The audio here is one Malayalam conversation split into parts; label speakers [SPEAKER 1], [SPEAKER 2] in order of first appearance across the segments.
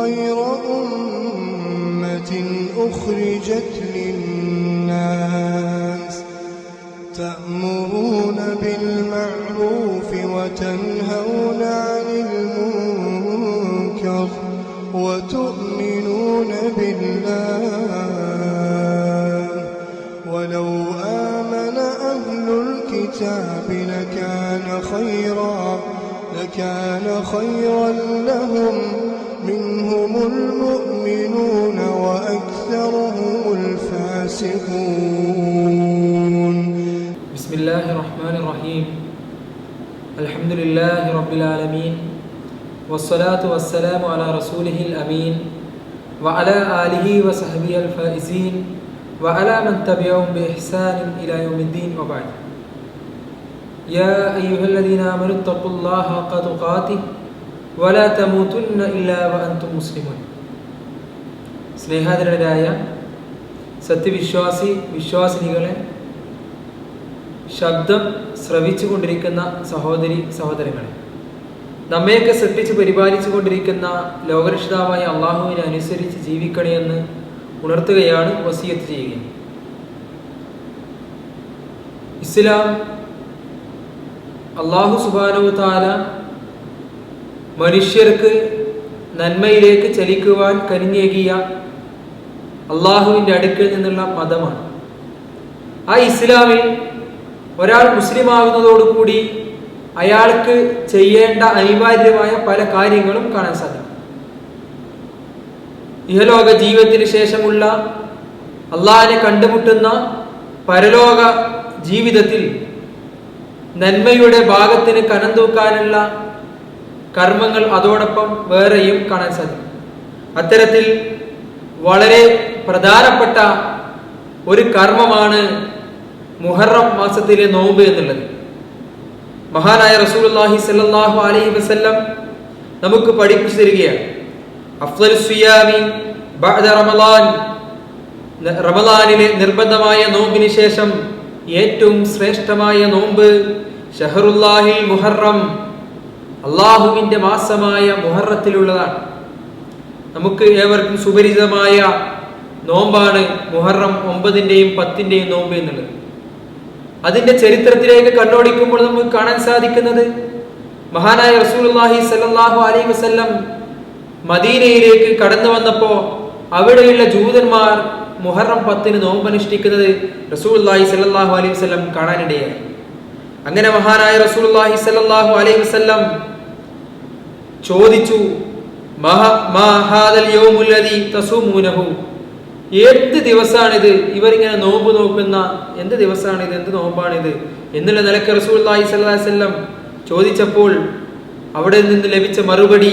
[SPEAKER 1] خير أمة أخرجت للناس تأمرون بالمعروف وتنهون عن المنكر وتؤمنون بالله ولو آمن أهل الكتاب لكان خيرا لهم منهم المؤمنون وأكثرهم الفاسقون.
[SPEAKER 2] بسم الله الرحمن الرحيم. الحمد لله رب العالمين والصلاة والسلام على رسوله الأمين وعلى آله وصحبه الفائزين وعلى من تبعهم بإحسان إلى يوم الدين وبعد. يا أيها الذين آمنوا اتقوا الله حق تقاته ولا تموتن إلا وأنتم مسلمون. സ്നേഹാദരരായ വിശ്വാസിനികളെ, ശബ്ദം ശ്രവിച്ചു കൊണ്ടിരിക്കുന്ന സഹോദരി സഹോദരങ്ങളെ, നമ്മയൊക്കെ സൃഷ്ടിച്ച് പരിപാലിച്ചു കൊണ്ടിരിക്കുന്ന ലോകരക്ഷിതാവായ അള്ളാഹുവിനെ അനുസരിച്ച് ജീവിക്കണമെന്ന് ഉണർത്തുകയാണ്, വസിയത്ത് ചെയ്യുകയും. ഇസ്ലാം അള്ളാഹു സുബ്ഹാനഹു വ തആല മനുഷ്യർക്ക് നന്മയിലേക്ക് ചലിക്കുവാൻ കനിഞ്ഞേകിയ അള്ളാഹുവിൻ്റെ അടുക്കൽ നിന്നുള്ള മതമാണ്. ആ ഇസ്ലാമിൽ ഒരാൾ മുസ്ലിം ആകുന്നതോടുകൂടി അയാൾക്ക് ചെയ്യേണ്ട അനിവാര്യമായ പല കാര്യങ്ങളും കാണാൻ സാധിക്കും. ഇഹലോക ജീവിതത്തിന് ശേഷമുള്ള അള്ളാഹിനെ കണ്ടുമുട്ടുന്ന പരലോക ജീവിതത്തിൽ നന്മയുടെ ഭാഗത്തിന് കനം തൂക്കാനുള്ള കർമ്മങ്ങൾ അതോടൊപ്പം വേറെയും കാണാൻ സാധിക്കും. അത്തരത്തിൽ വളരെ പ്രധാനപ്പെട്ട ഒരു കർമ്മമാണ് മുഹറം മാസത്തിലെ നോമ്പ് എന്നുള്ളത്. മഹാനായ റസൂലുള്ളാഹി സ്വല്ലല്ലാഹു അലൈഹി വസല്ലം നമുക്ക് പഠിപ്പിച്ചു തരികയാണ്, അഫ്ളലുസ് സിയാമി ബഅദ റമളാൻ, റമളാനിലെ നിർബന്ധമായ നോമ്പിന് ശേഷം ഏറ്റവും ശ്രേഷ്ഠമായ നോമ്പ് ഷഹറുല്ലാഹിൽ മുഹറം, അള്ളാഹുവിന്റെ മാസമായ മുഹറത്തിലുള്ളതാണ്. നമുക്ക് ഏവർക്കും സുപരിചിതമായ നോമ്പാണ് മുഹറം 9-ന്റെയും 10-ന്റെയും നോമ്പ് എന്നുള്ളത്. അതിന്റെ ചരിത്രത്തിലേക്ക് കണ്ണോടിക്കുമ്പോൾ നമുക്ക് കാണാൻ സാധിക്കുന്നത്, മഹാനായ റസൂലുള്ളാഹി സ്വല്ലല്ലാഹു അലൈഹി വസല്ലം മദീനയിലേക്ക് കടന്നു വന്നപ്പോൾ അവിടെയുള്ള ജൂതന്മാർ മുഹറം 10-ന് നോമ്പനുഷ്ഠിക്കുന്നത് റസൂലുള്ളാഹി സ്വല്ലല്ലാഹു അലൈഹി വസല്ലം കാണാനിടയായി. അങ്ങനെ മഹാനായ റസൂലുള്ളാഹി സ്വല്ലല്ലാഹു അലൈഹി വസല്ലം ചോദിച്ചു, മാ ഹാദൽ യൗമുൽ ലദീ തസൂമൂനഹു, എന്ത് ദിവസമാണിത്, ഇവരിങ്ങനെ നോമ്പ് നോക്കുന്ന എന്ത് ദിവസമാണിത്, എന്ത് നോമ്പാണിത് എന്നുള്ള നിലക്ക് റസൂലുള്ളാഹി സ്വല്ലല്ലാഹു അലൈഹി വസല്ലം ചോദിച്ചപ്പോൾ അവിടെ നിന്ന് ലഭിച്ച മറുപടി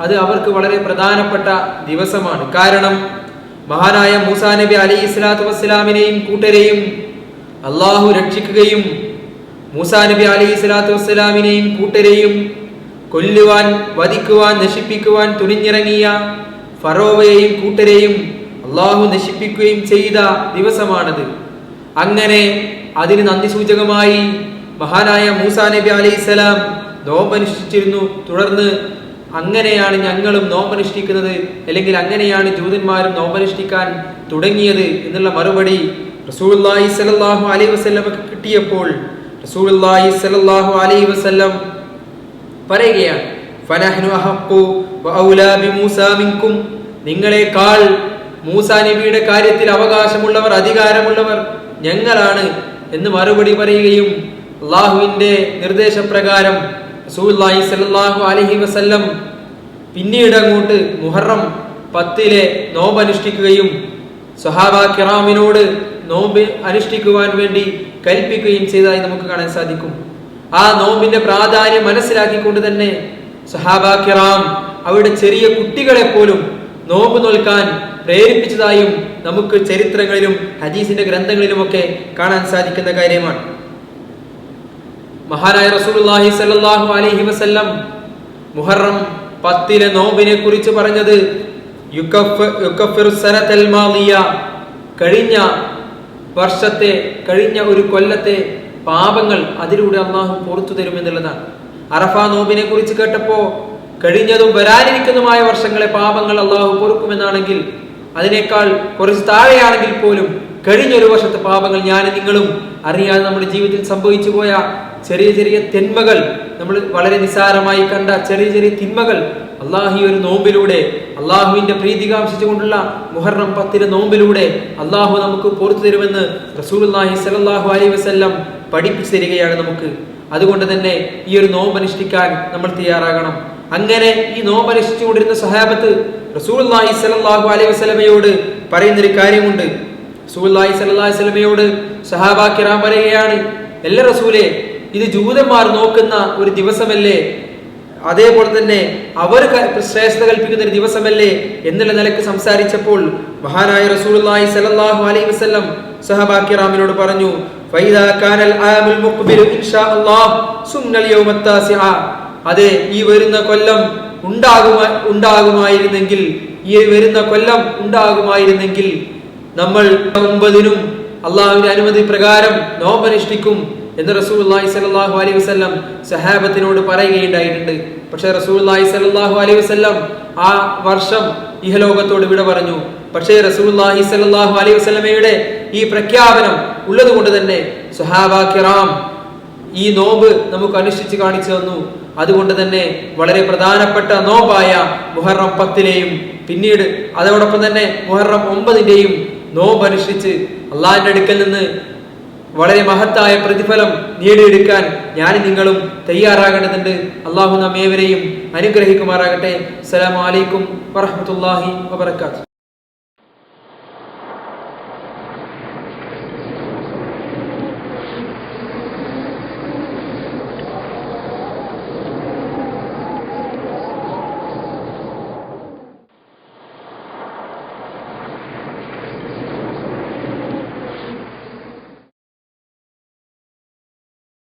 [SPEAKER 2] അത് അവർക്ക് വളരെ പ്രധാനപ്പെട്ട ദിവസമാണ്. കാരണം മഹാനായ മൂസാ നബി അലൈഹി സ്വലാത്തു വസ്സലാമിനെയും കൂട്ടരെയും അള്ളാഹു രക്ഷിക്കുകയും മൂസാ നബി അലൈഹി സ്വലാത്തു വസ്സലാമിനെയും കൂട്ടരെയും കൊല്ലുവാൻ, വധിക്കുവാൻ, നശിപ്പിക്കുവാൻ തുനിഞ്ഞിറങ്ങിയ ഫറോവയെയും കൂട്ടരെയും അള്ളാഹു നശിപ്പിക്കുകയും ചെയ്ത ദിവസമാണത്. അങ്ങനെ അതിന് നന്ദി സൂചകമായി മഹാനായ മൂസാ നബി അലൈഹിസ്സലാം നോമ്പനുഷ്ഠിച്ചിരുന്നു. തുടർന്ന് അങ്ങനെയാണ് ഞങ്ങളും നോമ്പനുഷ്ഠിക്കുന്നത്, അല്ലെങ്കിൽ അങ്ങനെയാണ് ജൂതന്മാരും നോമ്പനുഷ്ഠിക്കാൻ തുടങ്ങിയത് എന്നുള്ള മറുപടി റസൂലുള്ളാഹി സ്വല്ലല്ലാഹു അലൈഹി വസല്ലമക്ക് കിട്ടിയപ്പോൾ റസൂലുള്ളാഹി സ്വല്ലല്ലാഹു അലൈഹി വസല്ലം പറയുകയാണ്, ഫനഹ്നു അഹഖു വഔലാ ബിമൂസാ മിൻകും, നിങ്ങളെക്കാൾ മൂസാ നബിയുടെ കാര്യത്തിൽ അവകാശമുള്ളവർ, അധികാരമുള്ളവർ ഞങ്ങളാണ് എന്ന് മറുപടി പറയുകയും അള്ളാഹുവിന്റെ നിർദ്ദേശപ്രകാരം റസൂലുള്ളാഹി സ്വല്ലല്ലാഹു അലൈഹി വസല്ലം പിന്നീട് അങ്ങോട്ട് മുഹറം 10-ലെ നോമ്പ് അനുഷ്ഠിക്കുകയും സ്വഹാബ കിറാമിനോട് നോമ്പ് അനുഷ്ഠിക്കുവാൻ വേണ്ടി കൽപ്പിക്കുകയും ചെയ്തതായി നമുക്ക് കാണാൻ സാധിക്കും. ആ നോമ്പിന്റെ പ്രാധാന്യം മനസ്സിലാക്കിക്കൊണ്ട് തന്നെ സ്വഹാബ കിറാം അവരുടെ ചെറിയ കുട്ടികളെ പോലും നോമ്പ് നോൽക്കാൻ പ്രേരിപ്പിച്ചതായും നമുക്ക് ചരിത്രങ്ങളിലും ഹദീസിന്റെ ഗ്രന്ഥങ്ങളിലുമൊക്കെ കാണാൻ സാധിക്കുന്ന കാര്യമാണ്. മഹാനായ റസൂലുള്ളാഹി സ്വല്ലല്ലാഹു അലൈഹി വസല്ലം മുഹറം 10-ലെ നോമ്പിനെ കുറിച്ച് പറഞ്ഞത്, യുകഫിറു സനതൽ മാദിയ, കഴിഞ്ഞ വർഷത്തെ, കഴിഞ്ഞ ഒരു കൊല്ലത്തെ പാപങ്ങൾ അതിലൂടെ അള്ളാഹു പുറത്തു തരുമെന്നുള്ളതാണ്. അറഫ നോമ്പിനെ കുറിച്ച് കേട്ടപ്പോ കഴിഞ്ഞതും വരാനിരിക്കുന്നതുമായ വർഷങ്ങളെ പാപങ്ങൾ അള്ളാഹു പൊറുക്കുമെന്നാണെങ്കിൽ, അതിനേക്കാൾ കുറച്ച് താഴെയാണെങ്കിൽ പോലും കഴിഞ്ഞൊരു വർഷത്തെ പാപങ്ങൾ ഞാനും നിങ്ങളും അറിയാതെ നമ്മുടെ ജീവിതത്തിൽ സംഭവിച്ചു പോയ ചെറിയ ചെറിയ തിന്മകൾ, നമ്മൾ വളരെ നിസ്സാരമായി കണ്ട ചെറിയ ചെറിയ തിന്മകൾ അള്ളാഹു ഒരു നോമ്പിലൂടെ, അള്ളാഹുവിന്റെ പ്രീതി കാംക്ഷിച്ചുകൊണ്ടുള്ള മുഹറം 10 നോമ്പിലൂടെ അള്ളാഹു നമുക്ക് പുറത്തു തരുമെന്ന് റസൂലുള്ളാഹി സ്വല്ലല്ലാഹു അലൈഹി വസല്ലം പഠിപ്പിച്ചു തരികയാണ് നമുക്ക്. അതുകൊണ്ട് തന്നെ ഈ ഒരു നോമ്പ് അനുഷ്ഠിക്കാൻ നമ്മൾ തയ്യാറാകണം. അങ്ങനെ ഈ നോമ്പ് അനുഷ്ഠിച്ചുകൊണ്ടിരുന്ന സഹാബത്ത് റസൂലുള്ളാഹി സ്വല്ലല്ലാഹു അലൈഹി വസല്ലമയോട് പറയുന്നൊരു കാര്യമുണ്ട്. റസൂലുള്ളാഹി സ്വല്ലല്ലാഹു അലൈഹി വസല്ലമയോട് സഹാബാ കിറാം പറയുകയാണ്, എല്ലാ റസൂലേ, ഇത് ജൂതന്മാർ നോക്കുന്ന ഒരു ദിവസമല്ലേ, അതേപോലെ തന്നെ അവർ ശ്രേഷ്ഠത കൽപ്പിക്കുന്ന ഒരു ദിവസമല്ലേ എന്നുള്ള നിലക്ക് സംസാരിച്ചപ്പോൾ മഹാനായ റസൂലുള്ളാഹി സ്വല്ലല്ലാഹു അലൈഹി വസല്ലം സഹാബാ കിറാമിനോട് പറഞ്ഞു, ഫൈദാ കാനൽ ആമുൽ മുഖ്ബിലു ഇൻഷാ അല്ലാഹ് സുന്നൽ യൗമ താസിഅ. അതെ, ഈ വരുന്ന കൊല്ലം ഉണ്ടാകുമായിരുന്നെങ്കിൽ, ഈ വരുന്ന കൊല്ലം ഉണ്ടാകുമായിരുന്നെങ്കിൽ നമ്മൾ 9-നും അള്ളാഹുവിന്റെ അനുമതി പ്രകാരം നോമ്പനുഷ്ഠിക്കും എന്ന് റസൂലുള്ളാഹി സ്വല്ലല്ലാഹു അലൈഹി വസല്ലം സഹാബത്തിനോട് പറയുകയുണ്ടായിട്ടുണ്ട്. പക്ഷേ റസൂലുള്ളാഹി സ്വല്ലല്ലാഹു അലൈഹി വസല്ലം ആ വർഷം ഇഹലോകത്തോട് വിട പറഞ്ഞു. പക്ഷേ റസൂലുള്ളാഹി സ്വല്ലല്ലാഹു അലൈഹി വസല്ലമയുടെ ഈ പ്രഖ്യാപനം ഉള്ളത് കൊണ്ട് തന്നെ സ്വഹാബാ കിറാം ഈ നോമ്പ് നമുക്ക് അനുഷ്ഠിച്ച് കാണിച്ചു തന്നു. അതുകൊണ്ട് തന്നെ വളരെ പ്രധാനപ്പെട്ട നോമ്പായ മുഹറം 10-നെയും പിന്നീട് അതോടൊപ്പം തന്നെ മുഹറം 9-ന്റെയും നോമ്പ് അനുഷ്ഠിച്ച് അള്ളാഹിന്റെ അടുക്കൽ നിന്ന് വളരെ മഹത്തായ പ്രതിഫലം നേടിയെടുക്കാൻ ഞാനും നിങ്ങളും തയ്യാറാകേണ്ടതുണ്ട്. അള്ളാഹു നമ്മേവരെയും അനുഗ്രഹിക്കുമാറാകട്ടെ. അസ്സലാമു അലൈക്കും വറഹ്മത്തുള്ളാഹി വബറകാതുഹു.